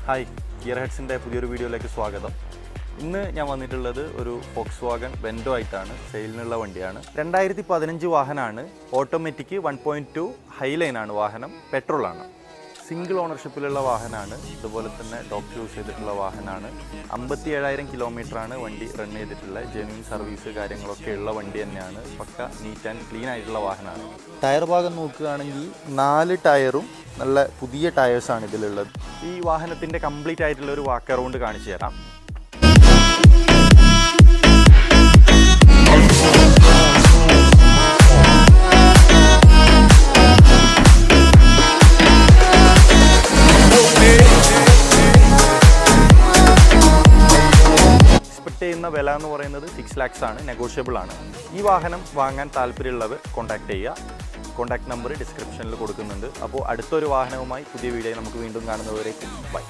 Hi, gear ഹെഡ്സിൻ്റെ പുതിയൊരു വീഡിയോയിലേക്ക് സ്വാഗതം. ഇന്ന് ഞാൻ വന്നിട്ടുള്ളത് ഒരു ഫോക്സ്വാഗൺ വെൻഡോ ആയിട്ടാണ്. സെയിലിനുള്ള വണ്ടിയാണ്. 2015 വാഹനമാണ്. ഓട്ടോമാറ്റിക് 1.2 ഹൈലൈനാണ് വാഹനം. പെട്രോളാണ്. സിംഗിൾ ഓണർഷിപ്പിലുള്ള വാഹനമാണ്. ഇതുപോലെ തന്നെ ഡോക്ടർ യൂസ് ചെയ്തിട്ടുള്ള വാഹനമാണ്. 57,000 കിലോമീറ്ററാണ് വണ്ടി റൺ ചെയ്തിട്ടുള്ള. ജെന്യൂൻ സർവീസ് കാര്യങ്ങളൊക്കെ ഉള്ള വണ്ടി തന്നെയാണ്. പക്ക നീറ്റ് ആൻഡ് ക്ലീൻ ആയിട്ടുള്ള വാഹനമാണ്. ടയർ ഭാഗം നോക്കുകയാണെങ്കിൽ 4 ടയറും നല്ല പുതിയ ടയേഴ്സാണ് ഇതിലുള്ളത്. ഈ വാഹനത്തിൻ്റെ കംപ്ലീറ്റ് ആയിട്ടുള്ള ഒരു വാക്ക് അറൗണ്ട് കാണിച്ചു തരാം. ചെയ്യുന്ന വില എന്ന് പറയുന്നത് 6 lakhs ആണ്. നെഗോഷ്യബിൾ ആണ്. ഈ വാഹനം വാങ്ങാൻ താല്പര്യമുള്ളവർ കോൺടാക്ട് ചെയ്യുക. കോൺടാക്ട് നമ്പർ ഡിസ്ക്രിപ്ഷനിൽ കൊടുക്കുന്നുണ്ട്. അപ്പോൾ അടുത്തൊരു വാഹനവുമായി പുതിയ വീഡിയോ നമുക്ക് വീണ്ടും കാണുന്നവരേക്കും ബൈ.